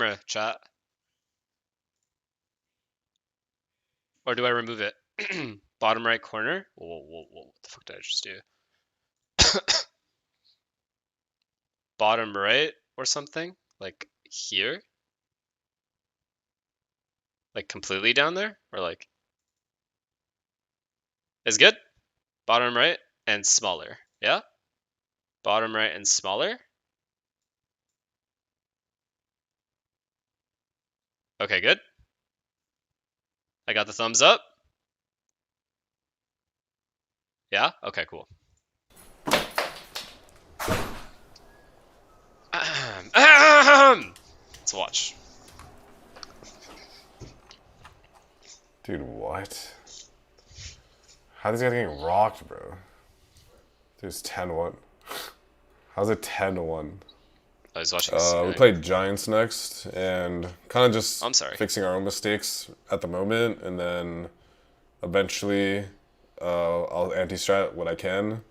camera, chat. Or do I remove it? Bottom right corner? Whoa, what the fuck did I just do? Bottom right or something? Like here? Like completely down there? Or like... Is good? Bottom right and smaller. Yeah? Bottom right and smaller? Okay, good. I got the thumbs up. Yeah? Okay, cool. Let's watch. Dude, what? How's this guy getting rocked, bro? Dude, it's 10-1. How's it 10-1? I was watching. We played Giants next, and kind of just I'm sorry. fixing our own mistakes at the moment, and then eventually I'll anti-strat what I can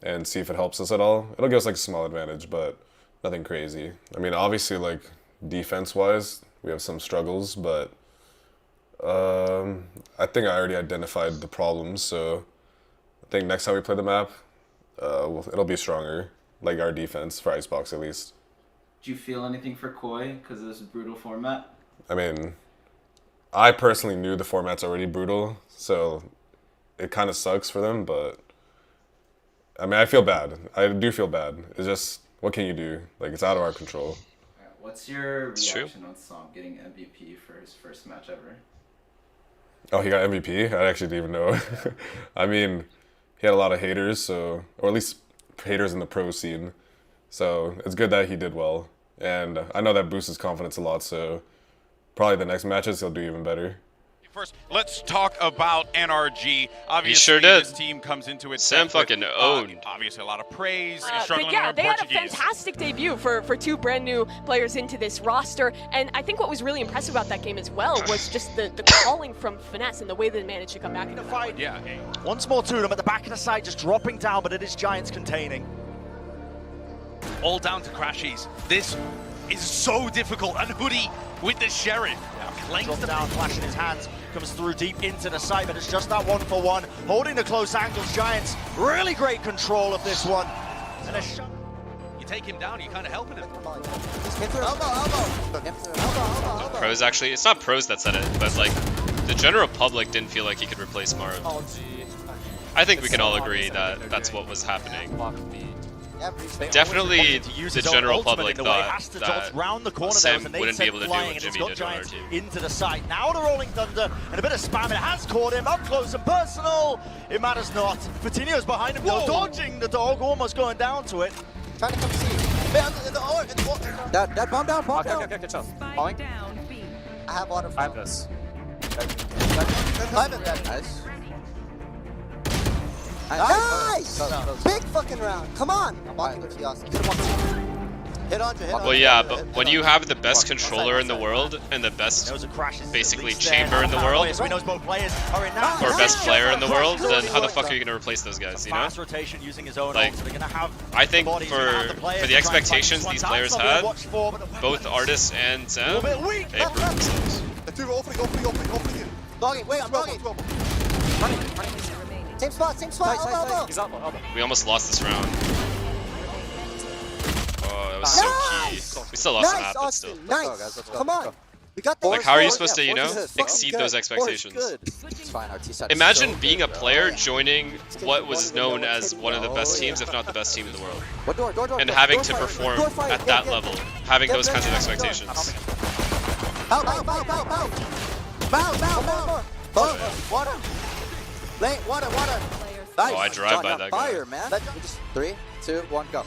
and see if it helps us at all. It'll give us like a small advantage, but nothing crazy. I mean, obviously, like defense-wise, we have some struggles, but I think I already identified the problems, so I think next time we play the map, it'll be stronger, like our defense for Icebox at least. Do you feel anything for Koi because of this brutal format? I mean, I personally knew the format's already brutal, so it kind of sucks for them, but I mean, I feel bad. I do feel bad. It's just, what can you do? Like, it's out of our control. What's your reaction on Som getting MVP for his first match ever? Oh, he got MVP? I actually didn't even know. I mean, he had a lot of haters, so, or at least haters in the pro scene. So it's good that he did well. And I know that boosts his confidence a lot, so probably the next matches he'll do even better. First, let's talk about NRG. Obviously, he sure did. This team comes into it. Sam fucking owned. Obviously, a lot of praise. But yeah, they had a fantastic debut for two brand new players into this roster. And I think what was really impressive about that game as well was just the calling from FNS and the way they managed to come back in the fight. Yeah. Once more to them at the back of the side, just dropping down, but it is Giants containing. All down to Crashies. This is so difficult. And Hoodie with the Sheriff. Drop down, flash in his hands, comes through deep into the site, but it's just that 1-for-1. Holding the close angles, Giants, really great control of this one. And a shot. You take him down, you're kind of helping him. Pros actually, it's not pros that said it, but like the general public didn't feel like he could replace Marv. I think we can all agree that that's what was happening. Definitely the general public thought that Sam wouldn't be able to do what Jimmy did on our team. Into the site. Now the Rolling Thunder and a bit of spam. It has caught him up close and personal. It matters not. Coutinho's behind him, though, dodging the dog, almost going down to it. Trying to come see. That bomb down, bomb down. Okay, chill. Falling. I have water. I have this. Nice. Nice! Big fucking round. Come on! I'm walking with Fios. Hit on. Well, yeah, but when you have the best controller in the world and the best, basically, chamber in the world, or best player in the world, then how the fuck are you going to replace those guys, you know? Like, I think for the expectations these players had, both Artis and Sam, they proved themselves. Dogging, wait, I'm dogging. Same spot, elbow. He's elbow. We almost lost this round. Oh, that was so key. We still lost the map, but still. Nice. Come on. We got Like, how are you supposed to, you know, exceed those expectations? It's fine, Imagine being a player joining what was known as one of the best teams, if not the best team in the world, and having to perform at that level, having those kinds of expectations. Water. Lane, water. Nice. Oh, I drive by that guy. Fire, man. 3, 2, 1, go.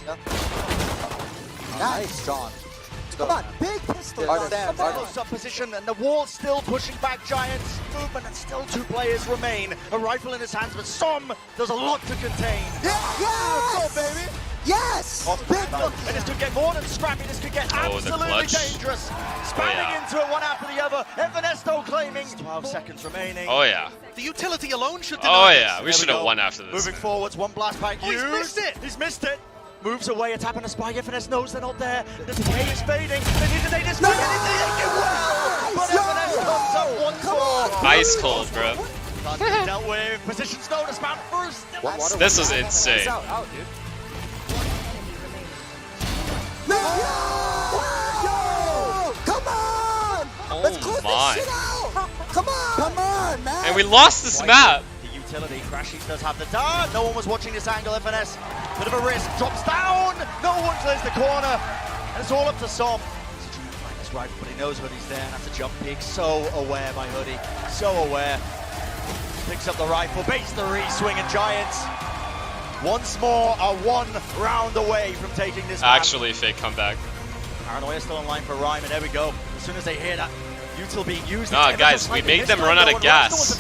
Nice, John. Come on, big pistol. Close up position, and the wall still pushing back Giants. Movement, and still 2 players remain. A rifle in his hands, but Som does a lot to contain. Yes! Let's go, baby. Yes! Big look. And this could get more than scrappy. This could get absolutely dangerous. Spamming into it one after the other. FNS though claiming 12 seconds remaining. Oh yeah. The utility alone should Oh yeah, we should have won after this. Moving forwards, one blast back. He's missed it. He's missed it. moves away, a tap and a spy. FNS knows they're not there. The decay is fading. They need to take this fight, and they take it well. But FNS comes up once more. Ice cold, bro. Can't be dealt with. Positions known as Mount first. This was insane. Out, dude. Come on! Let's close my. this shit out! Come on, man! And we lost this map. The utility, Crashies does have the dart. No one was watching this angle, FNS. Bit of a risk, drops down. No one clears the corner. And it's all up to Som. He's trying to find his rifle, but he knows Hoodie's there. And that's a jump peek. So aware by Hoodie. So aware. Picks up the rifle, baits the re-swing, and Giants once more are 1 round away from taking this map. Actually, fake comeback. Paranoia still online for Rhyme, and there we go. As soon as they hear that util being used, Nah, guys, we made them run out of gas.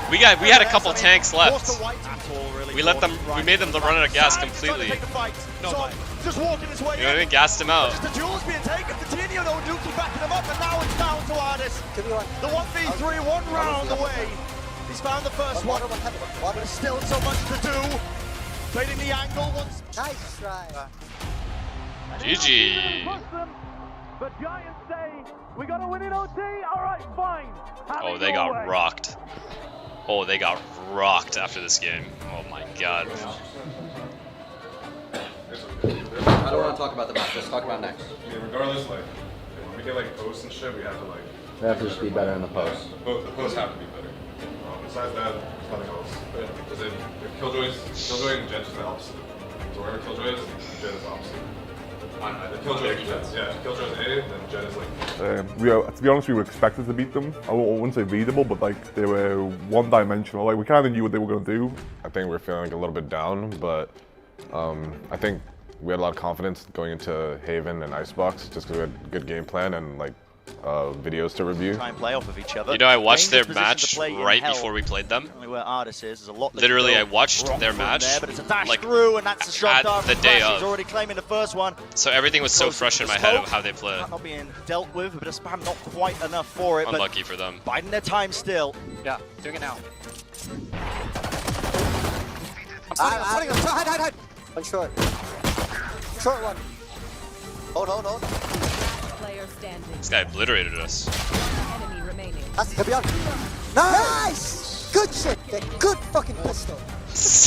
We had a couple tanks left. We made them run out of gas completely. Just walking his way. You know what I mean? Gassed him out. Just the duel is being taken. Coutinho, though, Nuki backing him up, and now it's down to Ardis. The 1v3, 1 round away. He's found the first one, but there's still so much to do. Fading the angle once. Nice try. GG. But Giants say we gotta win in OT. All right, fine. Oh, they got rocked. Oh, they got rocked after this game. Oh my god. I don't want to talk about the match. Let's talk about next. I mean, regardless, like, when we get like posts and shit, we have to like. We have to just be better in the post. The posts have to be better. Besides that, there's nothing else. Because if Killjoy and Jet is the opposite. So wherever Killjoy is, Jet is the opposite. The Killjoy is Jet. Yeah, if Killjoy is A, then Jet is like. To be honest, we were expected to beat them. I wouldn't say beatable, but like they were one-dimensional. Like we kind of knew what they were going to do. I think we're feeling like a little bit down, but I think we had a lot of confidence going into Haven and Icebox just because we had a good game plan and like videos to review. Try and play off of each other. You know, I watched their match right before we played them. Where Ardis is a lot. Literally, I watched their match there, but it's a dash like through, and that's a shot at the day of. He's already claiming the first one. So everything was so fresh in my head of how they play. Not being dealt with, but a spam not quite enough for it. Unlucky for them. Biding their time still. Yeah, doing it now. Hide. One short. Short one. Hold. Player standing. This guy obliterated us. Enemy remaining. Nice! Good shit, Vic. Good fucking pistol.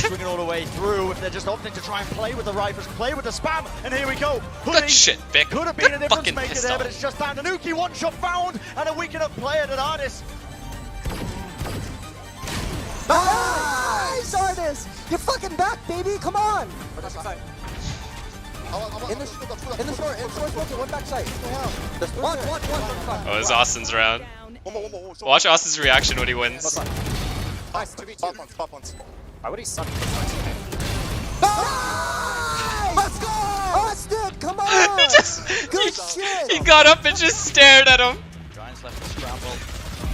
Bring it all the way through. If they're just opting to try and play with the rifles, play with the spam, and here we go. Good shit, Vic. Could have been a difference fucking maker pistol. there, but it's just down to Nuki. One shot found, and a weak enough player than Ardis. Nice, Ardis! You're fucking back, baby. Come on. In the short, one backside. One. Oh, it's Austin's round. Watch Austin's reaction when he wins. Nice! Why would he suck? Let's go! Austin, come on! Good shit! He got up and just stared at him. Giants left to scramble.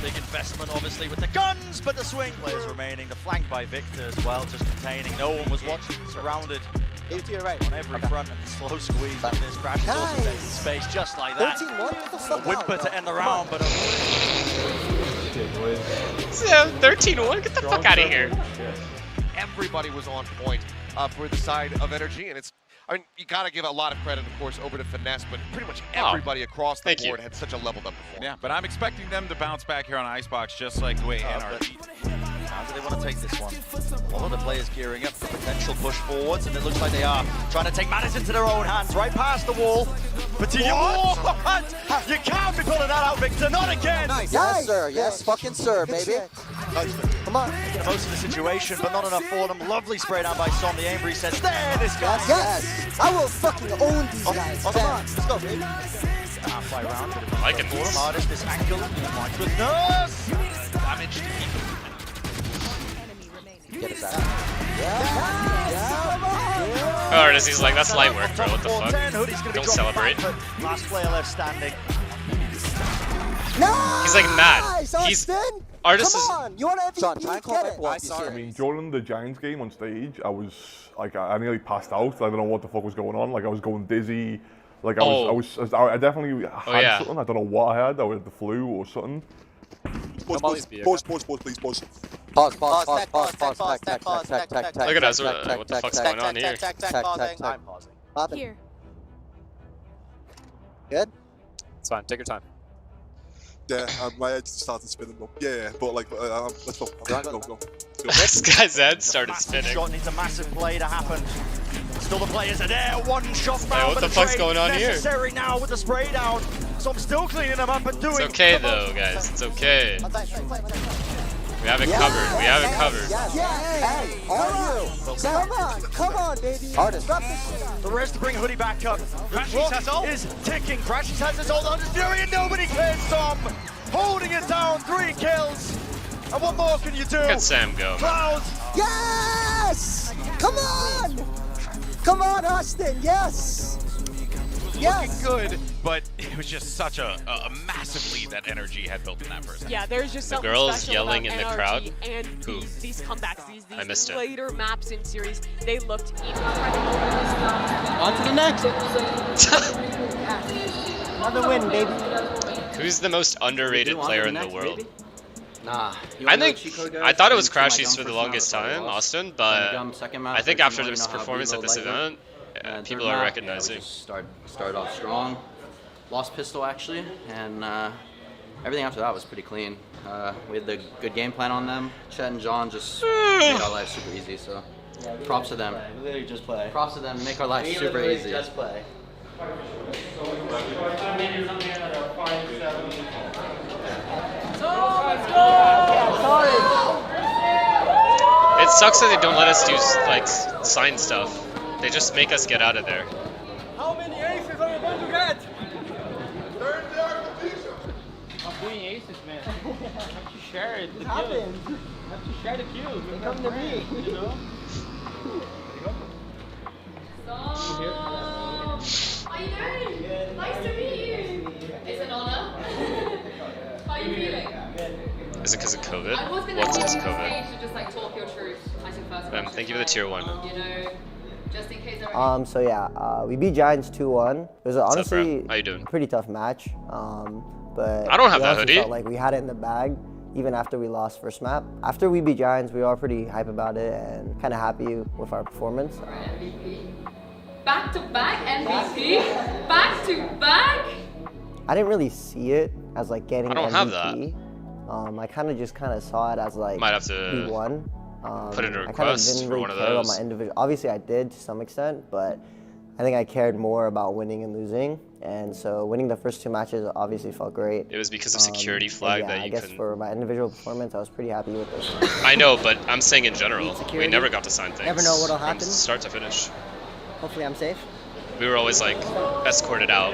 Big investment, obviously, with the guns, but the swing players remaining. The flank by Victor as well, just containing. No one was watching, surrounded. To your right. On every front, and the slow squeeze on this crash is also taking space just like that. 13-1? What the fuck? A whimper to end the round, but 13-1? Get the fuck out of here. Everybody was on point for the side of Energy, and I mean, you got to give a lot of credit, of course, over to Finesse, but pretty much everybody across the board had such a leveled up performance. Yeah, but I'm expecting them to bounce back here on Icebox just like the way NRG. How do they want to take this one? All of the players gearing up for potential push forwards, and it looks like they are trying to take matters into their own hands, right past the wall. But you can't be pulling that out, Victor, not again! Nice. Yes, sir, yes, fucking sir, baby. Come on. Making the most of the situation, but not enough for them. Lovely spray down by Som, the aim reset. There, this guy! Yes, I will fucking own these guys. Come on, let's go, baby. Halfway round, I'm liking this. Ardis, this angle, my goodness! Damage to keep him. Get us out. Ardis, he's like, that's light work, bro. What the fuck? Don't celebrate. Last player left standing. He's like mad. He's Ardis is. You want to MVP? I mean, during the Giants game on stage, I was like, I nearly passed out. I don't know what the fuck was going on. Like, I was going dizzy. Like, I definitely had something. I don't know what I had. I had the flu or something. Pause, please, pause. Pause. Look at us. What the fuck's going on here? I'm pausing. Here. Good? It's fine. Take your time. Yeah, my head started spinning. Yeah, but like, let's go. Go. This guy's head started spinning. Shot needs a massive play to happen. Still the players are there. One shot found. Hey, what the fuck's going on here? Necessary now with the spray down. So I'm still cleaning them up and doing. It's okay though, guys. It's okay. We have it covered. We have it covered. Hey, come on, baby. Artist. The rest to bring Hoodie back up. Crashies has ult. Is ticking. Crashies has his ult on his Fury and nobody clears Tom. Holding it down. 3 kills. And what more can you do? Look at Sam go. Clouds. Yes! Come on! Come on, Austin. Yes! Looking good, but it was just such a massive lead that Energy had built in that first. Yeah, there's just something girls special yelling about in the NRG crowd? and Who? these comebacks, these I missed it. later maps in series, they looked incredible. On to the next. Another win, baby. Who's the most underrated player in the world? Nah. I thought it was Crashies for the longest time, Austin, but I think after this performance at this event, people are recognizing. Started off strong, lost pistol actually, and everything after that was pretty clean. We had the good game plan on them. Chet and John just made our lives super easy, so props to them. Literally just play. Props to them, make our lives super easy. Just play. It sucks that they don't let us do like sign stuff. They just make us get out of there. How many aces are you going to get? I'm doing aces, man. I have to share it. What happened? I have to share the kills. They come to me. You know? How you doing? Nice to meet you. It's an honor. How are you feeling? Is it because of COVID? I was gonna What's because give of you COVID? stage to just like talk your truth. I think first. Thank you for the tier 1. You know, just in case there are So yeah, we beat Giants 2-1. It was honestly How you doing? a pretty tough match. But I don't have we that honestly hoodie. Felt like we had it in the bag, even after we lost first map. After we beat Giants, we were all pretty hype about it and kind of happy with our performance. MVP. Back to back MVP. Back to back. I didn't really see it as like getting I don't MVP. have that. I kind of saw it as like Might have to we won. put in a I kind of request didn't for really one of care about those. my individual. Obviously, I did to some extent, but I think I cared more about winning and losing. And so winning the first 2 matches obviously felt great. It was because of security flag yeah, that I you guess couldn't. for my individual performance, I was pretty happy with this. I know, but I'm saying in general, we Security. never got to sign things. Never know what'll from happen. start to finish. Hopefully, I'm safe. We were always like escorted out.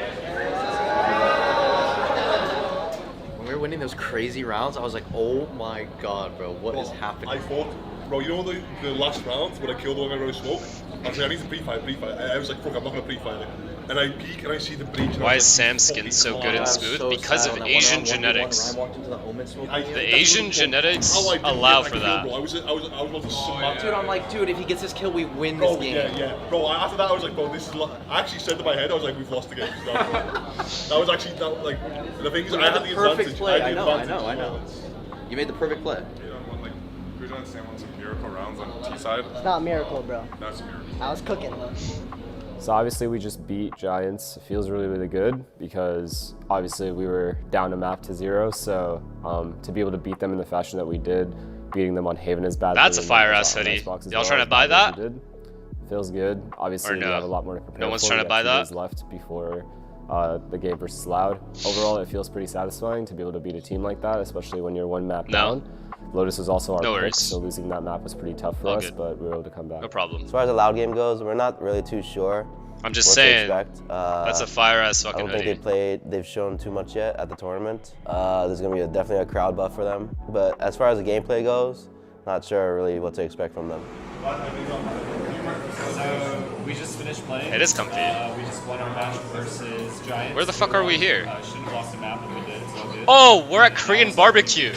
When we were winning those crazy rounds, I was like, oh my god, bro, what is happening? I thought, bro, you know the last round when I killed the one guy with smoke? I was like, I need to pre-fire. I was like, fuck, I'm not gonna pre-fire it. And I peek and I see the breach. Why is Sam's skin so good and smooth? Because of Asian genetics. The Asian genetics allow for that. I was about to smack. Dude, I'm like, dude, if he gets this kill, we win this game. Yeah. Bro, after that, I was like, bro, this is. I actually said to my head, I was like, we've lost the game. That was actually like the thing is, I had the perfect advantage. play. I know. You made the perfect play. Sam won some miracle rounds on T side. It's not a miracle, bro. That's a miracle. I was cooking. So obviously we just beat Giants. It feels really, really good because obviously we were down a map to 0. So to be able to beat them in the fashion that we did, beating them on Haven is bad. That's a fire ass hoodie. Y'all trying to buy that? Feels good. Obviously we have a lot more to prepare for. No one's trying to buy that? Left before the game versus Loud. Overall, it feels pretty satisfying to be able to beat a team like that, especially when you're 1 map down. Lotus was also our pick, so losing that map was pretty tough for us, but we were able to come back. No problem. As far as the Loud game goes, we're not really too sure. I'm just saying, that's a fire ass fucking hoodie. I don't think they've shown too much yet at the tournament. There's gonna be definitely a crowd buff for them. But as far as the gameplay goes, not sure really what to expect from them. So we just finished playing. It is comfy. We just won our match versus Giants. Where the fuck are we here? Shouldn't have lost the map, but we did. It's all good. Oh, we're at Korean barbecue.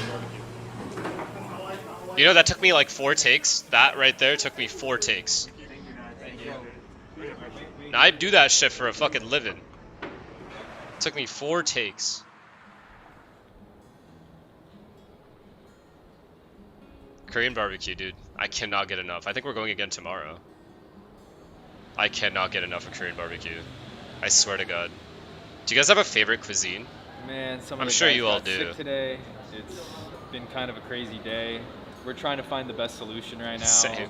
You know, that took me like 4 takes. That right there took me 4 takes. Now, I do that shit for a fucking living. It took me 4 takes. Korean barbecue, dude. I cannot get enough. I think we're going again tomorrow. I cannot get enough of Korean barbecue. I swear to God. Do you guys have a favorite cuisine? Man, I'm sure you all do. Sick today. It's been kind of a crazy day. We're trying to find the best solution right now. Same.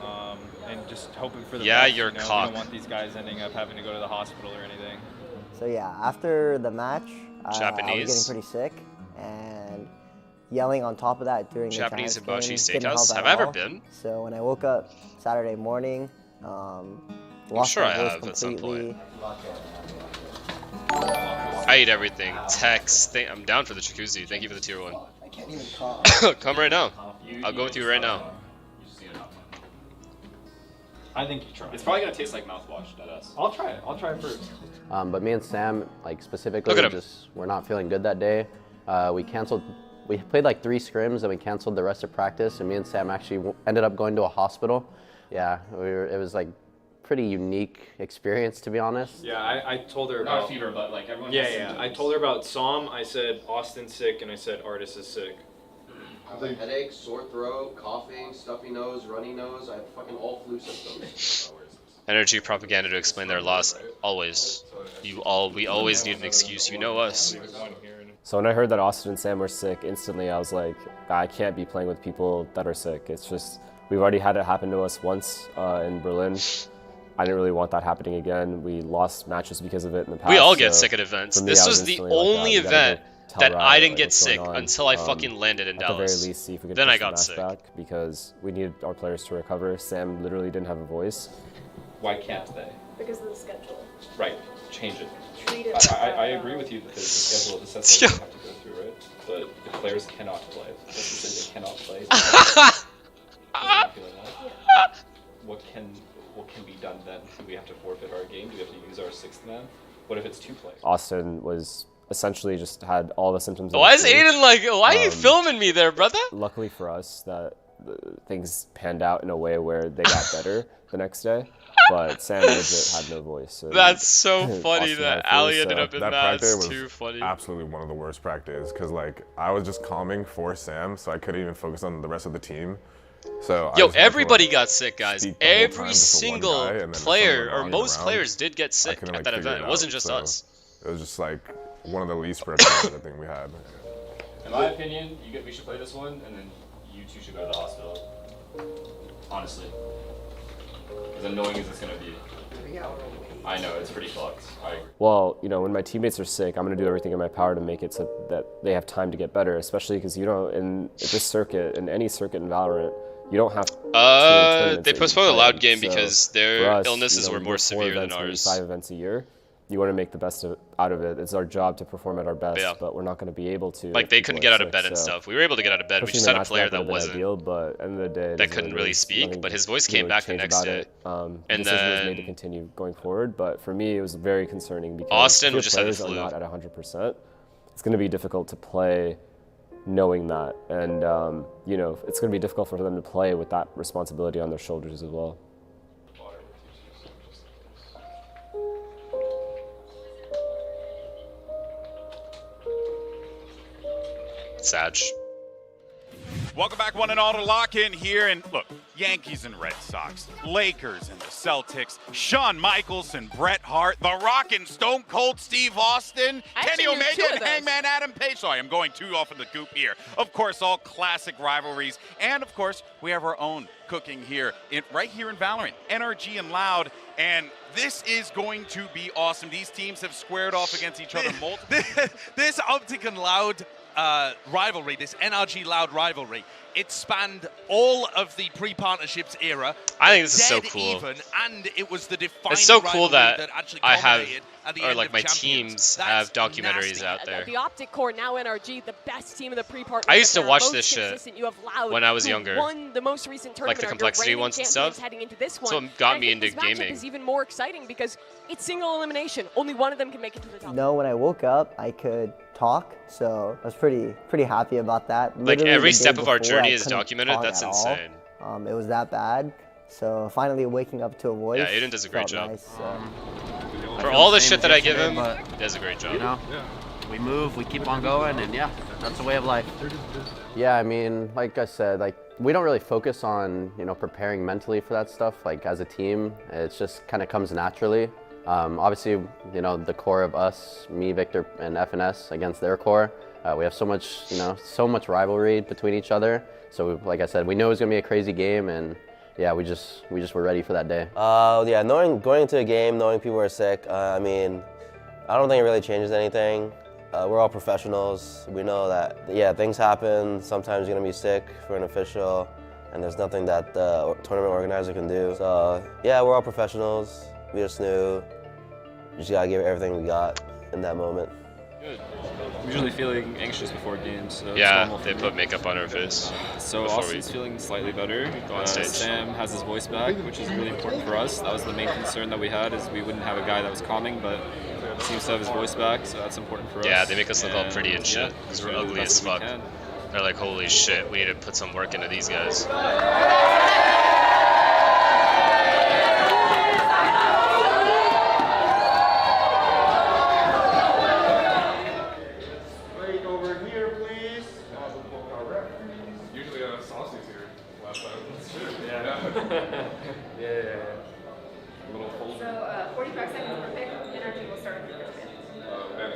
And just hoping for the yeah, best. You're We cock. don't want these guys ending up having to go to the hospital or anything. So yeah, after the match, I was Japanese. getting pretty sick, and yelling on top of that during Japanese the hibachi Giants game didn't steakhouse. help Have at I ever all. been? So when I woke up Saturday morning, lost sure my I voice have at some completely. I eat everything. Text. I'm down for the jacuzzi. Thank you for the tier 1. I can't even cough. Come right now. I'll go with you right now. I think you try. It's probably gonna taste like mouthwash, deadass. I'll try it. I'll try it first. But me and Sam, like specifically, Look at him. just we're not feeling good that day. We played like 3 scrims and we canceled the rest of practice. And me and Sam actually ended up going to a hospital. Yeah, it was like pretty unique experience, to be honest. Yeah, I told her Not about a fever, but like everyone. Yeah, has yeah. symptoms. I told her about Psalm. I said Austin's sick, and I said Artis is sick. I have like headaches, sore throat, coughing, stuffy nose, runny nose. I have fucking all flu symptoms. Energy propaganda to explain their loss. Always. We always need an excuse. You know us. So when I heard that Austin and Sam were sick, instantly I was like, I can't be playing with people that are sick. It's just, we've already had it happen to us once in Berlin. I didn't really want that happening again. We lost matches because of it in the past. We all get so sick at events. for me, This I was the instantly only like, we gotta event go tell that Riot, I didn't like, get what's sick going on. until I fucking landed in At Dallas. the very least, see if we could Then push I got the match sick. back because we needed our players to recover. Sam literally didn't have a voice. Why can't they? Because of the schedule. Right. Change it. Treat it. I agree with you that there's a schedule of the sets that we have to go through, right? But the players cannot play. Let's just say they cannot play. What can be done then? Do we have to forfeit our game? Do we have to use our 6th man? What if it's 2 players? Austin was essentially just had all the symptoms. of Why the is flu. Aiden like, why are you filming me there, brother? Luckily for us, that things panned out in a way where they got better the next day. But Sam legit had no voice. So That's so funny Austin that had a flu, Ali ended so- up in That that. practice It's was too funny. absolutely one of the worst practices because like I was just calming for Sam, so I couldn't even focus on the rest of the team. So I Yo, just had to, everybody like, got sick, guys. speak the whole time Every just for one single guy, and then if player, someone or was most around, players, did get I sick couldn't, at like, that figure event. It out. wasn't just So us. It was just like one of the least productive I think we had. In my opinion, we should play this one, and then you 2 should go to the hospital. Honestly. As annoying as it's gonna be. I know, it's pretty fucked. I agree. Well, you know, when my teammates are sick, I'm going to do everything in my power to make it so that they have time to get better, especially because, you know, in this circuit, in any circuit in Valorant, you don't have They postponed the loud game because their us, illnesses you know, were more we do 4 severe than events, maybe ours. 5 events a year. You want to make the best out of it. It's our job to perform at our best, Yeah. but we're not going to be able to. Like, if they people couldn't are get out of sick, bed and so stuff. We were able to get out of bed. We pushing just the had a match player back would that have been wasn't. ideal, but at the end of the day, it that is what couldn't it really is. speak, Nothing but his voice you came know, back the change next about day. it. The And decision was made to then continue going forward, but for me, it was very concerning because Austin if your just had the players are flu. not at 100%, it's going to be difficult to play knowing that, and you know, it's going to be difficult for them to play with that responsibility on their shoulders as well. Sag. Welcome back, one and all, to Lock In here. And look, Yankees and Red Sox, Lakers and the Celtics, Shawn Michaels and Bret Hart, The Rock and Stone Cold Steve Austin, Kenny Omega and Hangman Adam Page. Sorry, I'm going too off in the goop here. Of course, all classic rivalries. And of course, we have our own cooking here, right here in Valorant, NRG and Loud. And this is going to be awesome. These teams have squared off against each other multiple. This Optic and Loud rivalry, this NRG Loud rivalry, it spanned all of the pre-partnerships era. I think this is so dead cool. Even, and it was the defining It's so cool rivalry that actually I have, culminated at the or end like of my Champions. teams That's have documentaries nasty. out there. The Optic Core, now NRG, the best team of the pre-partnership. I used to era, watch most this shit consistent. You have Loud, when I was who younger. won the most recent Like tournament. the are your complexity reigning ones and champions stuff. Heading into this That's one. what got And me I think into this matchup gaming. is even more exciting because it's single elimination. Only one of them can make it to the top. No, when I woke up, I could talk, so I was pretty happy about that. Like Literally every the day step of our before, journey I is couldn't documented. talk That's at all. insane. It was that bad. So finally waking up to a voice. Yeah, Aiden does a great felt job. nice, so. For all the shit that I give him, he does a great job. You know, we move, we keep on going, and yeah, that's the way of life. Yeah, I mean, like I said, like We don't really focus on, preparing mentally for that stuff, like as a team. It just kind of comes naturally. Obviously, the core of us, me, Victor, and FNS against their core, we have so much rivalry between each other. So, like I said, we knew it was gonna be a crazy game, and yeah, we just were ready for that day. Yeah, going into a game, knowing people are sick. I mean, I don't think it really changes anything. We're all professionals. We know that, yeah, things happen. Sometimes you're gonna be sick for an official, and there's nothing that the tournament organizer can do. So, yeah, we're all professionals. We just knew we just gotta give everything we got in that moment. Good. I'm usually feeling anxious before games. So yeah, they put makeup on her face. So Austin's feeling slightly better. Go on stage. Sam has his voice back, which is really important for us. That was the main concern that we had, is we wouldn't have a guy that was calming, but he seems to have his voice back, so that's important for us. Yeah, they make us look all pretty and shit, because we're ugly as fuck. They're like, holy shit, we need to put some work into these guys. So 45 seconds per pick. Energy will start with your first band.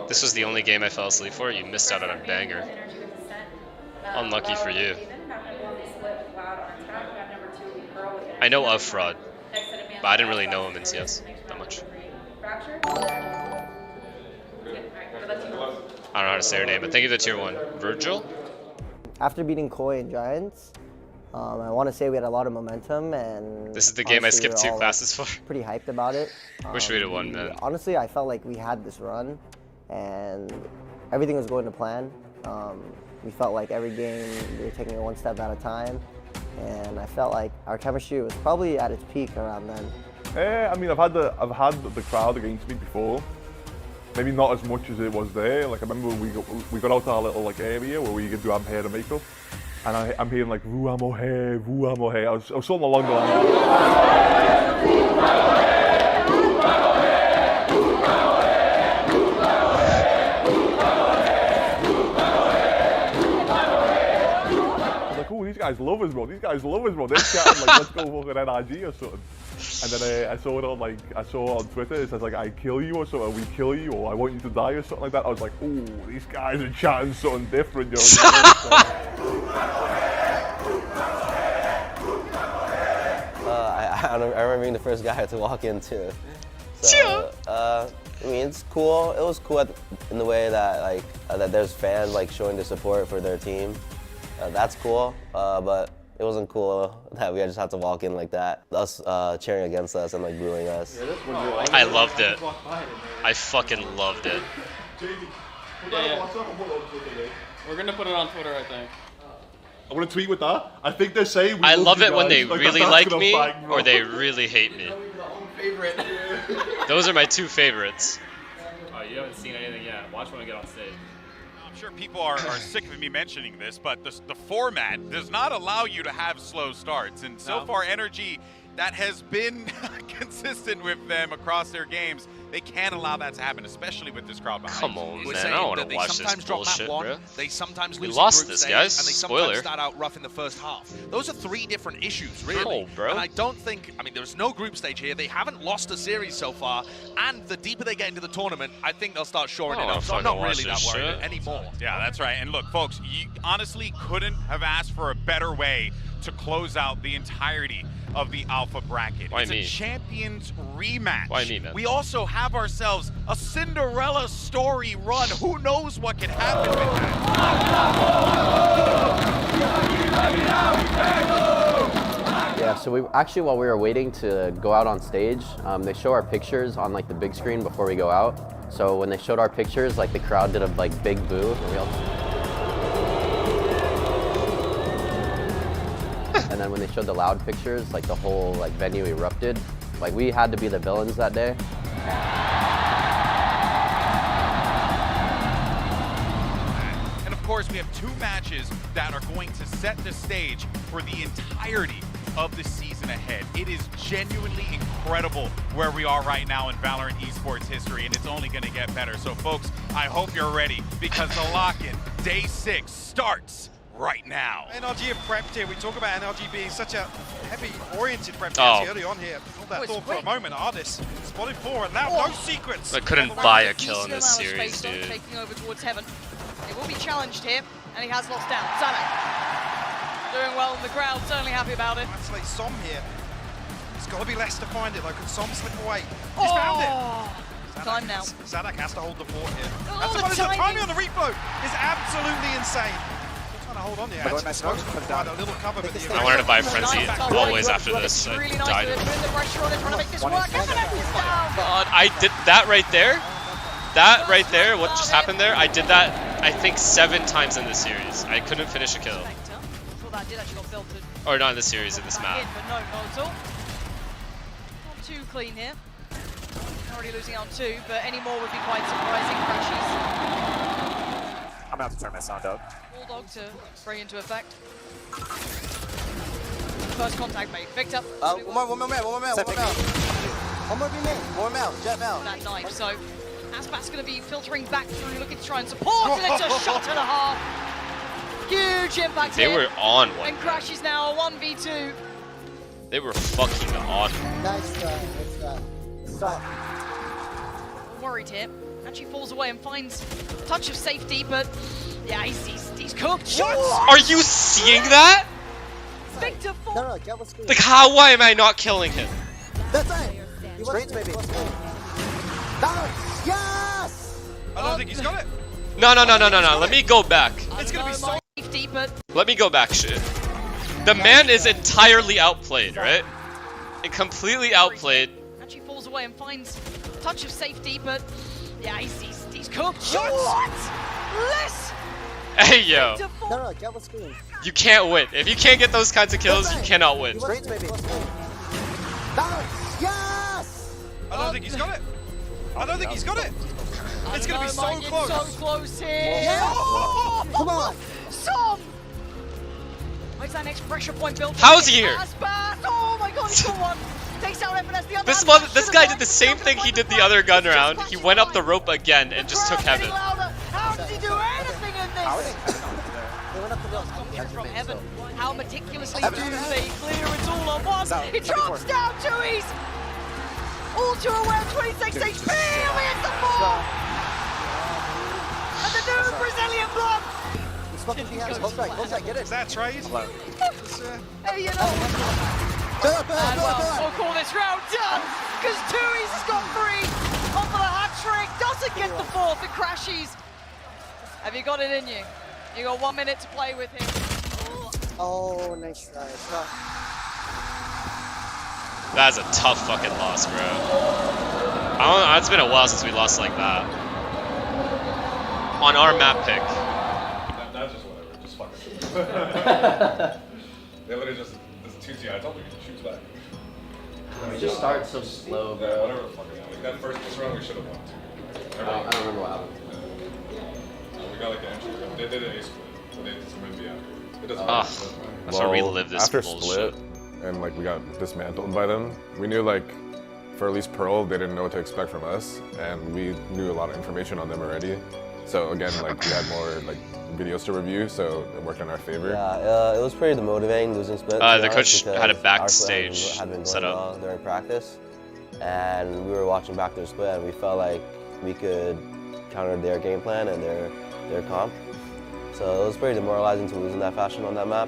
This was the only game I fell asleep for. You missed out on a banger. Unlucky for you. I know of Fraud, but I didn't really know him in CS that much. I don't know how to say her name, but thank you to Tier 1. Virgil? After beating Koi and Giants, I want to say we had a lot of momentum, and this is the game I skipped 2 classes for. Pretty hyped about it. Wish we'd have won, man. Honestly, I felt like we had this run, and everything was going to plan. We felt like every game we were taking it one step at a time, and I felt like our chemistry was probably at its peak around then. I mean, I've had the crowd against me before. Maybe not as much as it was there. Like I remember when we got out to our little area where we could do our hair and makeup, and I'm hearing like "Vu amo hair, vu amo hair." I was something along the lines. Like, oh, these guys love us, bro. These guys love us, bro. They're chatting like, let's go fucking NRG or something. And then I saw it on Twitter. It says like, I kill you or something, we kill you, or I want you to die or something like that. I was like, ooh, these guys are chatting something different, yo. I remember being the first guy to walk in too. So, I mean, it's cool. It was cool in the way that that there's fans like showing their support for their team. That's cool, but it wasn't cool that we just had to walk in like that. Us cheering against us and like booing us. I loved it. I fucking loved it. Yeah. We're gonna put it on Twitter, I think. I'm gonna tweet with that. I think they're saying I love it when they really like me or they really hate me. Those are my 2 favorites. Oh, you haven't seen anything yet. Watch when I get on stage. I'm sure people are sick of me mentioning this, but the format does not allow you to have slow starts. And so far, Energy, that has been consistent with them across their games. They can't allow that to happen, especially with this crowd behind. Come on, man. I don't want to watch this bullshit, bro. They sometimes We lose lost in this, group guys. stage, and they Spoiler. sometimes start out rough in the first half. Those are 3 different issues, really. No, bro. And I don't think, I mean, there's no group stage here. They haven't lost a series so far, and the deeper they get into the tournament, I think they'll start shoring it up. So I'm not really that worried anymore. Yeah, that's right. And look, folks, you honestly couldn't have asked for a better way to close out the entirety of the Alpha bracket. Why it's me? a Champions rematch. Why me, man? We also have ourselves a Cinderella story run. Who knows what can happen with that? Yeah, so we actually, while we were waiting to go out on stage, they show our pictures on like the big screen before we go out. So when they showed our pictures, like the crowd did a like big boo. And we all... And then when they showed the loud pictures, like the whole like venue erupted. Like we had to be the villains that day. And of course, we have 2 matches that are going to set the stage for the entirety of the season ahead. It is genuinely incredible where we are right now in Valorant esports history, and it's only going to get better. So folks, I hope you're ready, because the lock-in day 6 starts right now. NRG have prepped here. We talk about NRG being such a heavy-oriented prep early on here. Hold that thought for a moment. Ardis spotted 4, and now no secrets. I couldn't buy a kill in this series, dude. Taking over towards Heaven. He will be challenged here, and he has lost down. Zamek doing well in the crowd, certainly happy about it. That's like Som here. It's got to be less to find it, though. Can Som slip away? He's found it. Time now. Zadak has to hold the fort here. The timing on the reflow is absolutely insane. Trying to hold on here. Provide a little cover, but I wanted to buy Frenzy always after this. I really died. Nice putting the pressure on it, trying to make this work. God, I did that right there. That right there, what just happened there, I did that, I think, 7 times in this series. I couldn't finish a kill. That did actually got filtered. Or not in this series, in this map. But no, not at all. Not too clean here. Already losing out 2, but any more would be quite surprising. Crashes. I'm about to turn my sound up. Bulldog to bring into effect. First contact made. Victor. One more mail. Jet mail. That knife, so Aspas going to be filtering back through, looking to try and support, and it's a shot and a half. Huge impact They here. were on one. And Crashes now a 1v2. They were fucking on. Nice try. Worried here. Actually falls away and finds a touch of safety, but yeah, he's cooked. What? Are you seeing that? Victor fall. No, Jet was screen. Like, how? Why am I not killing him? That's it. Screens, baby. Yes! I don't think he's got it. No. Let me go back. It's going to be so safety, but Let me go back, shit. The man is entirely outplayed, right? And completely outplayed. actually falls away and finds a touch of safety, but yeah, he's cooked. What? Less. Hey, yo. No, Jet was screen. You can't win. If you can't get those kinds of kills, you cannot win. Screens, baby. Yes! I don't think he's got it. I don't think he's got it. It's going to be so Mike, close. So close here. Yeah. Come on. Som. Where's that next pressure point built? How's he here? Oh my god, he's got one. Takes out FNS. The other This guy did the same thing he did the other gun round. He went up the rope again and just took Heaven. How does he do anything in this? From Heaven. How meticulously do they clear it all on one? He drops down Chewies. All too aware, 26 HP. We hit the 4. And the new Brazilian blood. He's fucking behind. Hold tight, get it. Is that trade? Hey, you know. And well, we'll call this round done, because Chewies has got 3 on for the hat-trick, doesn't get the 4th, and Crashies. Have you got it in you? You got 1 minute to play with him. Oh, nice try. That's a tough fucking loss, bro. It's been a while since we lost like that. On our map pick. That's just whatever. Just fuck it. They literally just, this 2T, I told you, shoots back. We just started so slow, bro. Yeah, whatever the fuck it is. Like that first round, we should have won too. I don't remember what happened. We got like an entry. They did an A split, but they did some review after. It doesn't Ugh. matter. I have to relive this after bullshit. split, and like we got dismantled by them, we knew like, for at least Pearl, they didn't know what to expect from us, and we knew a lot of information on them already. So again, like we had more like videos to review, so it worked in our favor. Yeah, it was pretty demotivating losing split. The coach had a backstage had been set going up well during practice, and we were watching back their split, and we felt like we could counter their game plan and their comp. So it was pretty demoralizing to lose in that fashion on that map.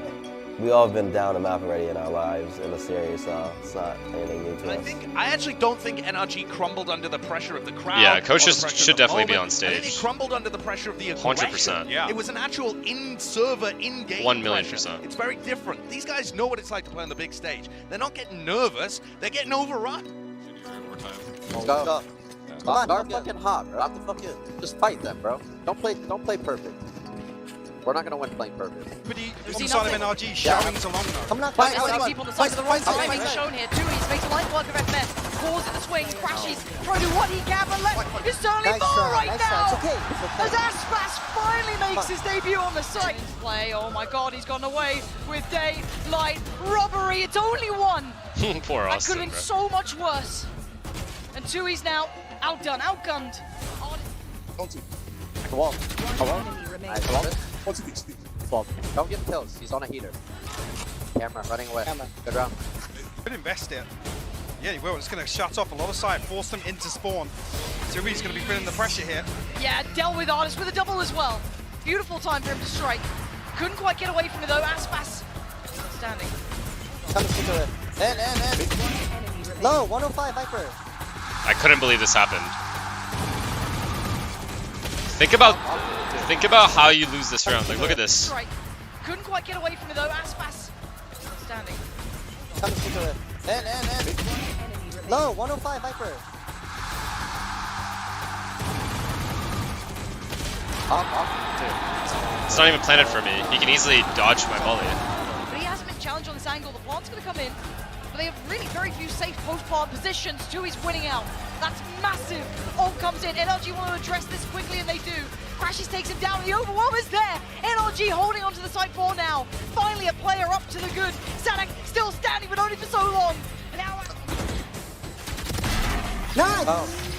We all have been down a map already in our lives in a series, so it's not anything new to us. I actually don't think NRG crumbled under the pressure of the crowd. Yeah, coaches or the should definitely be moment. on stage. I think they crumbled under the pressure of the aggression. 100%. Yeah. It was an actual in-server, in-game 1,000,000%. pressure. It's very different. These guys know what it's like to play on the big stage. They're not getting nervous. They're getting overrun. Let's go. Start fucking hot, bro. Just fight them, bro. Don't play perfect. We're not gonna win playing perfect. But on the side of NRG, showings along though. Come on, fight deep on the side of the wrong side being shown here. Chewies makes light work of FNS. Calls in the swing, crashes, trying to do what he can, but left is certainly more right now. It's okay. As Aspas finally makes his debut on the site. Play, oh my god, he's gone away with daylight robbery. It's only one. Poor That Austin, could have been bro. so much worse. And Tui's now outdone, outgunned. Come on. Come on. Come on. Don't get kills. He's on a heater. Camera running away. Good round. Could invest it. Yeah, he will. It's going to shut off a lot of side, force them into spawn. Tui's going to be feeling the pressure here. Yeah, dealt with Artist with a double as well. Beautiful time for him to strike. Couldn't quite get away from it though. Aspas standing. Low, 105 Viper. I couldn't believe this happened. Think about how you lose this round. Like, look at this. Strike. Couldn't quite get away from it though. Aspas standing. Low, 105 Viper. It's not even planted for me. He can easily dodge my volley. But he hasn't been challenged on this angle. The plant's going to come in. But they have really very few safe post-plant positions. Tui's winning out. That's massive. Ult comes in. NRG want to address this quickly, and they do. Crashes takes him down. The overwhelm is there. NRG holding onto the site 4 now. Finally, a player up to the good. Sadak still standing, but only for so long. And now... Nice!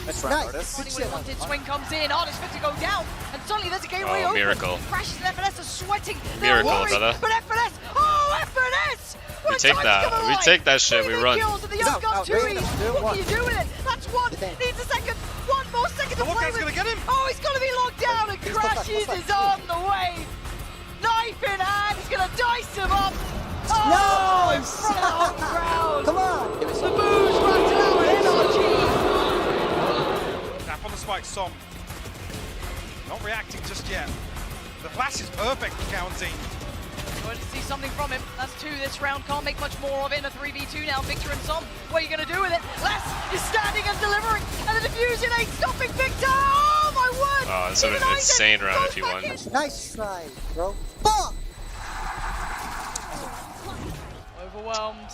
Nice round, Artist. Finding what he wanted. Swing comes in. Artist fit to go down. And suddenly there's a gateway open. Miracle. Crashes and FNS are sweating. They're Miracle, worried, brother. But FNS... Oh, FNS! We take that. We take that shit. We run. Kills and the young gun Tui. What can you do with it? That's one. Needs a second. One more second to play with. Gonna get him. Oh, he's gonna be locked down, and Crashes is on the way. Knife in hand. He's gonna dice him up. Oh, in front of the home crowd. Come on. The booze rattle out with NRG. Tap on the spike, Som. Not reacting just yet. The flash is perfect for County. Going to see something from him. That's 2 this round. Can't make much more of it. A 3v2 now. Victor and Som. What are you going to do with it? Les is standing and delivering. And the diffusion ain't stopping Victor. Oh my word. Oh, this was an insane round if he won. Nice try, bro. Fuck! Overwhelmed.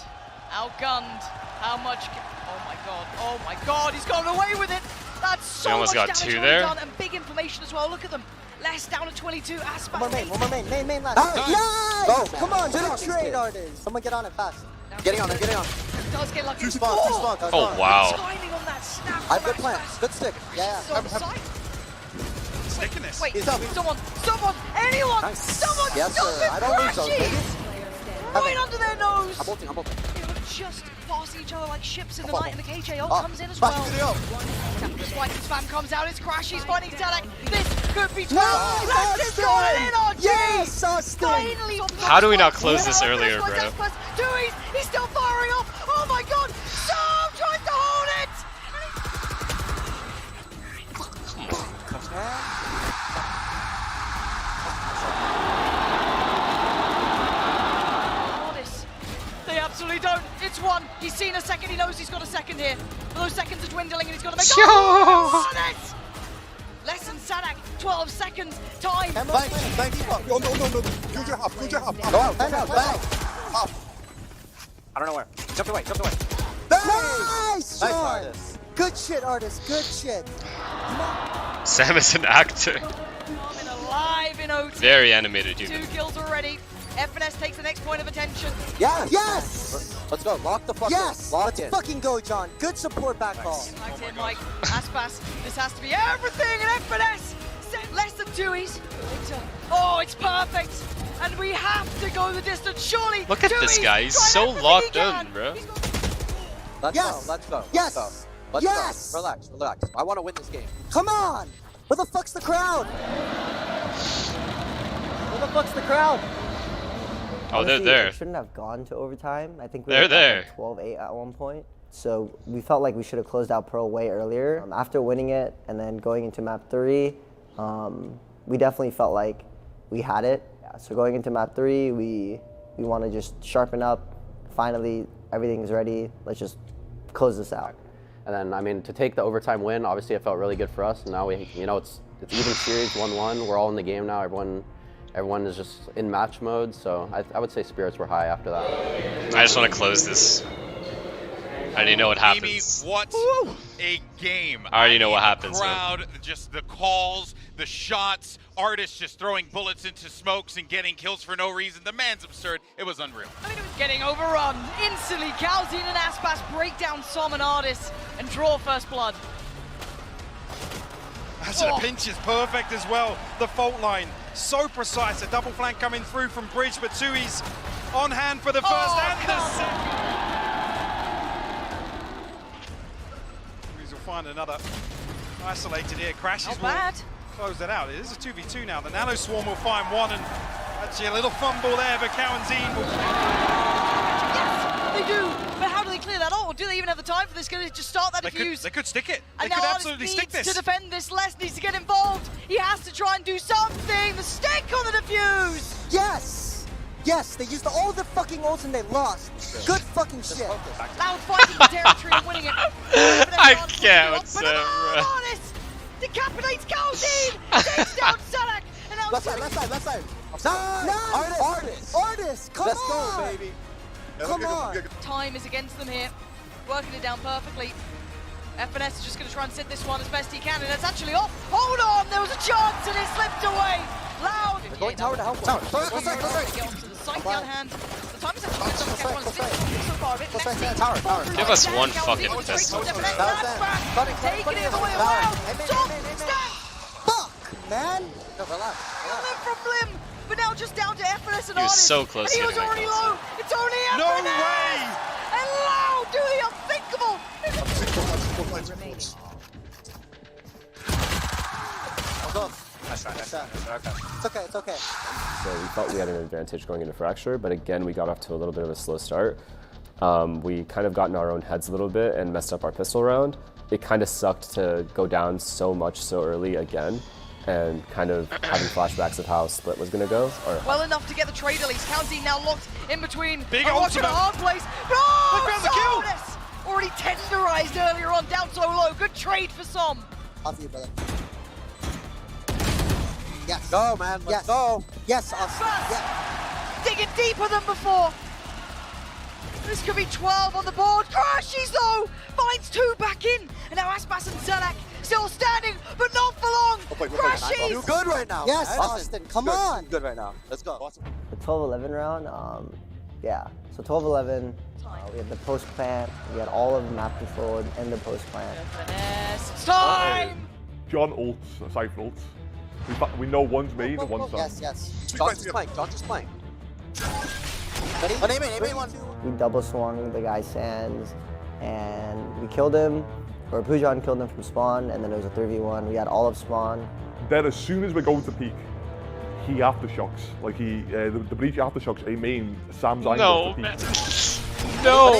Outgunned. How much? Oh my god. Oh my god. He's gone away with it. That's so We almost much got damage 2 already there. done, and big information as well. Look at them. Les down to 22. Aspas. One more main, main last. Nice! Go. Come on, good trade, Artist. Someone get on it fast. Getting on it, getting on. Does get lucky. Two spawn. Oh, wow. Timing on that snap. I have good plan. Good stick. Yeah. Sticking this. Wait, He's up. someone, anyone, Nice. someone Yes, stop sir. it, I don't lose those, Crashy! baby. Right under their nose. I'm bolting. They were just passing each other like ships in the night, and the KJO Oh, comes in as back well. to the O. Despite the spam comes out, it's Crash, he's finding Sadak. This could be 12. Nice, Left is gone in on Yes, Austin! Finally. How do we not close this earlier, bro? He's still firing off. Oh my god. Sam tries to hold it. They absolutely don't. It's 1. He's seen a second. He knows he's got a second here. Those seconds are dwindling, and he's got to make. Oh, it! Less than Sadak. 12 seconds. Time. Thank you. No. Use your hop. Go out. Back. Hop. I don't know where. Jump away. Nice shot! Artist. Good shit, Artist. Good shit. Sam is an actor. Coming alive in OT. Very animated human. 2 kills already. FNS takes the next point of attention. Yes! Let's go. Lock the fuck Yes! in. Lock Let's in. fucking go, John. Good support back call. Back to him, Mike. Aspas. This has to be everything in FNS. Less than 2's. Oh, it's perfect. And we have to go the distance. Surely. Look at this guy. He's so locked in, bro. Let's go. Yes! Let's Yes! go. Relax. I want to win this game. Come on! Where the fuck's the crowd? Where the fuck's the crowd? Oh, they're Honestly, there. It shouldn't have gone to overtime. I think we They're were there. 12-8 at one point. So we felt like we should have closed out Pro way earlier. After winning it and then going into map 3, we definitely felt like we had it. Yeah, so going into map 3, we want to just sharpen up. Finally, everything's ready. Let's just close this out. And then, I mean, to take the overtime win, obviously it felt really good for us. And now we, you know, it's even series 1-1. We're all in the game now. Everyone is just in match mode. So I would say spirits were high after that. I just want to close this. I already know what happens. What a game. I already know what happens. The crowd, just the calls, the shots, artists just throwing bullets into smokes and getting kills for no reason. The man's absurd. It was unreal. I mean, it was getting overrun. Instantly, Calzine and Aspas break down Som and Artis and draw first blood. Actually, the pinch is perfect as well. The fault line, so precise. A double flank coming through from Bridge, but Tui's on hand for the first and the second. Tui's will find another isolated here. Crashes will close that out. It is a 2v2 now. The Nano Swarm will find one, and actually a little fumble there, but Calzine will... Yes, they do. But how do they clear that out? Or do they even have the time for this? Can they just start that defuse? They could stick it. And They could now absolutely Artis stick needs this. to defend this. Les needs to get involved. He has to try and do something. The stick on the defuse. Yes! Yes, they used all the fucking ults and they lost. Good fucking shit. Loud fighting the territory and winning it. I can't with Sam. Artis decapitates Calzine. Takes down Selak. And now Left side. Artis, come on! Let's go, baby. Come on! Time is against them here. Working it down perfectly. FNS is just going to try and sit this one as best he can, and it's actually off. Hold on, there was a chance and it slipped away. Loud. They're going tower to help. Get onto the site down hand. The time is actually good to get one so far. Tower. Give us one fucking pistol. Taking it the way around. Fuck, man. Limb from limb, but now just down to FNS and He was Artis. so close And he to was getting already that low. It's only FNS. No way. And Loud do the unthinkable. It's okay. So we thought we had an advantage going into Fracture, but again, we got off to a little bit of a slow start. We kind of got in our own heads a little bit and messed up our pistol round. It kind of sucked to go down so much so early again, and kind of having flashbacks of how Split was going to go. Well enough to get the trade at least. Calzine now locked in between. Big a rock and a ultimate. hard place. They found the kill. Sonis! Already tenderized earlier on, down so low. Good trade for Som. Off you, brother. Yes. Go, man. Let's go. Yes, awesome. Yes. Digging deeper than before. This could be 12 on the board. Crashes though. Finds 2 back in. And now Aspas and Selak still standing, but not for long. Crashes. You're good right now. Yes, man. Austin, come on. Good right now. Let's go. The 12-11 round, yeah. So 12-11, we had the post plant, we had all of the map controlled and the post plant. It's time. John ults, Cypher ults. We know one's made and one's done. Yes. John just playing. Ready? Name one. We double swung the guy Sands, and we killed him, or Pujan killed him from spawn, and then it was a 3v1. We had all of spawn. Then as soon as we go to peak, he aftershocks. Like the breach aftershocks, he main Sam's angle to peak. No,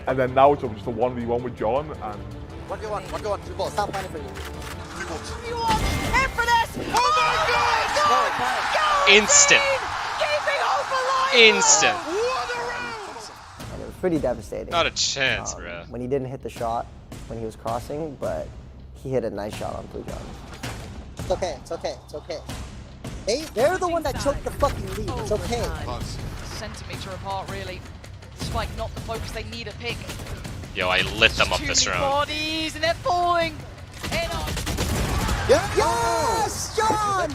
And then now it's up just a 1v1 with John, and 1v1, 2 balls. Stop playing for you. 2 balls. FNS! Oh my God! Instant. Keeping hope alive! Instant. And it was pretty devastating. Not a chance, bro. When he didn't hit the shot when he was crossing, but he hit a nice shot on Pujan. It's okay. They're the one that choked the fucking lead. It's okay. Centimeter apart, really. Despite not the focus, they need a pick. Yo, I lit them up this round. Bodies, and they're falling. Yes, John!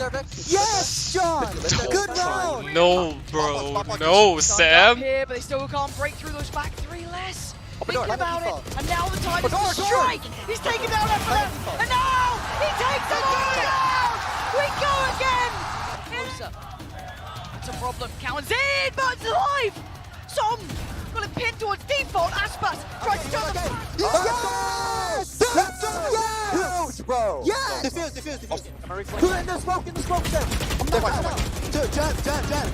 Yes, John! Good round! No, bro. No, Sam. Here, but they still can't break through those back 3 less. Thinking about it, and now the time is to strike. He's taken down FNS, and now he takes them all down. We go again. Closer. It's a problem. Calzine, but it's alive. Som got it pinned towards default. Aspas tries to turn the... Yes! Yes! Bro. Yes! Defuse. Put in the smoke, there. Jen.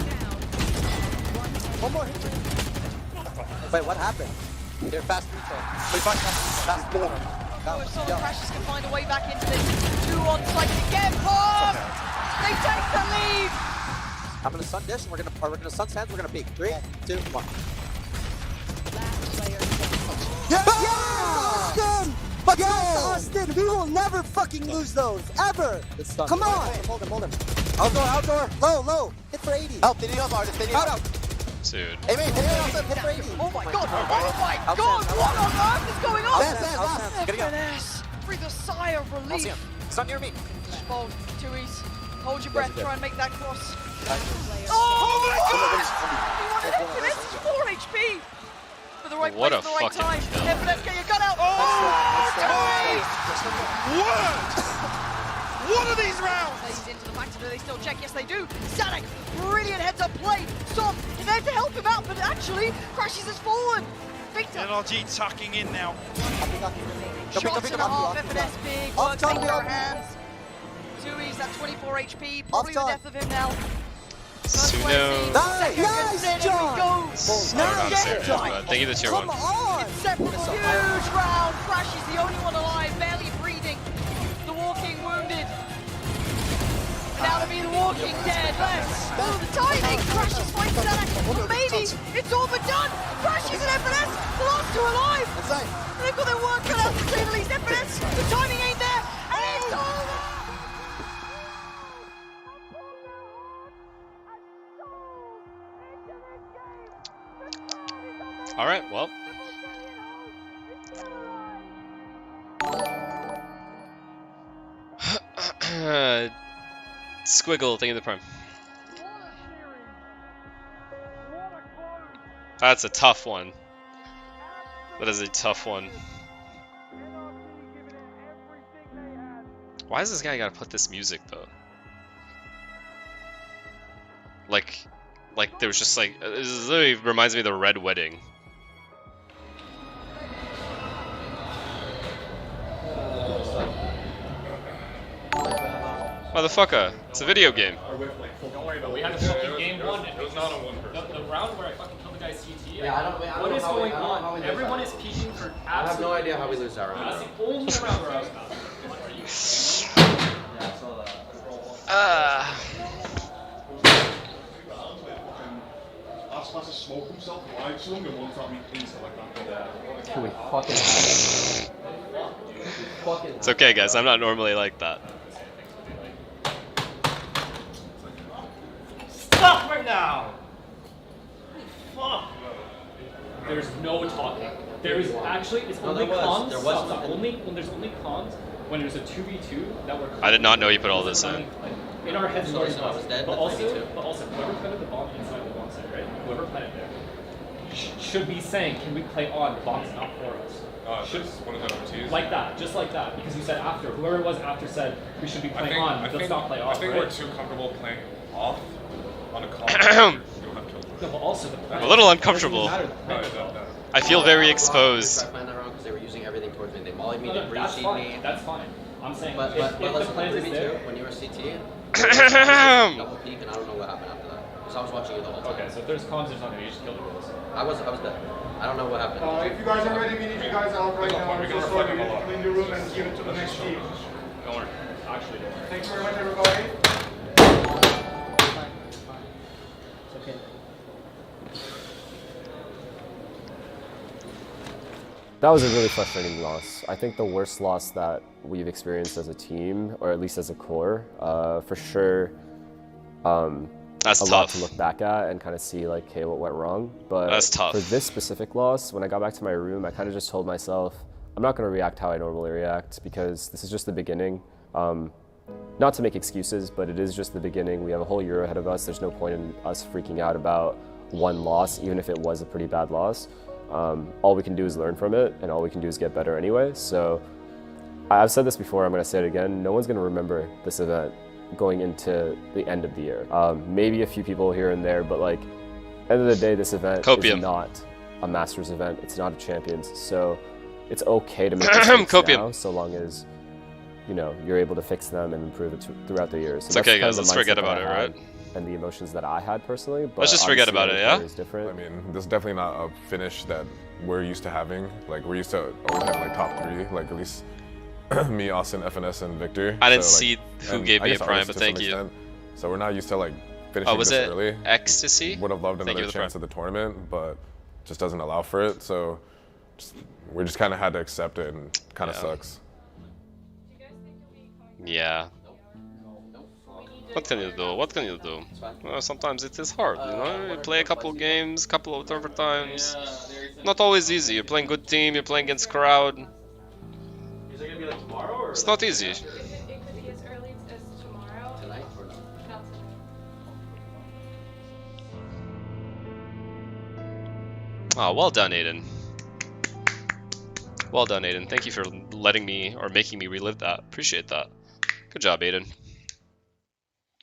One more. Wait, what happened? They're fast recall. Fast ball. Some Crashes can find a way back into this. 2 on site again. They take the lead. I'm gonna sun dish, and we're gonna sun sands. We're gonna peek. 3, 2, 1. Yes! Austin! But yes, Austin, we will never fucking lose those, ever! Come on! Hold him. Outdoor! Low! Hit for 80. Help, they need help, Artis. They need help. Dude. Hey, man, Oh my god! Oh my god! What on earth is going on? FNS, breathe a sigh of relief. It's not near me. Oh, Tui's. Hold your breath, try and make that cross. Oh my god! He wanted FNS 4 HP! For the right What place a at the right fucking time. kill. FNS, get your gun out! Oh, What? What are these rounds? Plays into the factor, do they still check? Yes, they do. Sanek, brilliant heads-up play. Som, there to help him out, but actually, Crashes has fallen. Victor. NRG tucking in now. Shots and a half, FNS big, works in their hands. Tui's at 24 HP, probably the death of him now. Suno. Nice, John! I don't know how to say it, but thank you, the tier 1. Inseparable, huge round. Crash is the only one alive, barely breathing. The walking wounded. Now to be the walking dead. Oh, the timing. Crash is fighting Sanek. Maybe it's all but done. Crash is an FNS. The last two alive. They've got their work cut out to say the least. FNS, the timing ain't there. And it's over. All right, well. Squiggle, thank you the prime. That's a tough one. That is a tough one. Why does this guy gotta put this music though? Like there was just like, this literally reminds me of the Red Wedding. Motherfucker, it's a video game. Don't worry about it. We had a fucking game one. It was not a one person. The round where I fucking killed the guy's CT. Yeah, I don't what is know going how on? Everyone is peeking for absolutely. I have no idea how we lose that round. That's the only round where I was not. Yeah, I saw that. Ask to smoke himself wide slung and one time he cleans it like that. Can we fucking It's okay, guys. I'm not normally like that. Stop right now! Fuck! There's no talking. There is actually, it's No, only there was. cons. There was Stop. nothing. Only when there's only cons when there's a 2v2 that we're. I did not know you put all this in. In our heads, So it's I was dead, but but also, 92. whoever planted the bomb inside the bomb site, right? Whoever planted there should be saying, "Can we play on? The bomb's not for us." Should one of the OTs? Like that, just like that, because you said after. Whoever it was after said we should be playing on. Let's not play off. I think right? we're too comfortable playing off on a call. No, but also I'm a little uncomfortable. I feel very exposed. I planned that wrong because they were using everything towards me. They mollied me, No, they that's breached fine. me. That's fine. I'm saying, But if the listen, plan is 3v2, there. when you were CT, double peek, and I don't know what happened after that. Because I was watching you the whole time. Okay, so if there's cons or something, you just kill the rules. I was dead. I don't know what happened. If you guys are ready, we need you guys out right now. Just so you can clean the room and give it to the next team. Don't worry. Actually, don't worry. Thanks very much, everybody. It's okay. That was a really frustrating loss. I think the worst loss that we've experienced as a team, or at least as a core, for sure. That's a tough. lot to look back at and kind of see like, hey, what went wrong. But that's tough. For this specific loss, when I got back to my room, I kind of just told myself, I'm not going to react how I normally react because this is just the beginning. Not to make excuses, but it is just the beginning. We have a whole year ahead of us. There's no point in us freaking out about one loss, even if it was a pretty bad loss. All we can do is learn from it, and all we can do is get better anyway. So I've said this before, I'm going to say it again. No one's going to remember this event going into the end of the year. Maybe a few people here and there, but like, end of the day, this event is not a Masters event. It's not a Champions. So it's okay to make mistakes now, so long as you're able to fix them and improve it throughout the years. So it's okay, guys. Let's forget about it, right? And the emotions that I had personally. But let's just forget about it, yeah? Different. I mean, this is definitely not a finish that we're used to having. Like, we're used to always having like top 3, like at least me, Austin, FNS, and Victor. I didn't see who gave me a prime, but thank you. So we're not used to like finishing this early. Oh, was it Ecstasy? Would have loved another chance at the tournament, but just doesn't allow for it. So we just kind of had to accept it, and kind of sucks. Yeah. What can you do? What can you do? Sometimes it is hard, you know? You play a couple games, couple of overtimes. Not always easy. You're playing good team, you're playing against crowd. Is it gonna be like tomorrow or? It's not easy. It could be as early as tomorrow. Tonight or not? Not tonight. Ah, well done, Aiden. Well done, Aiden. Thank you for letting me, or making me relive that. Appreciate that. Good job, Aiden.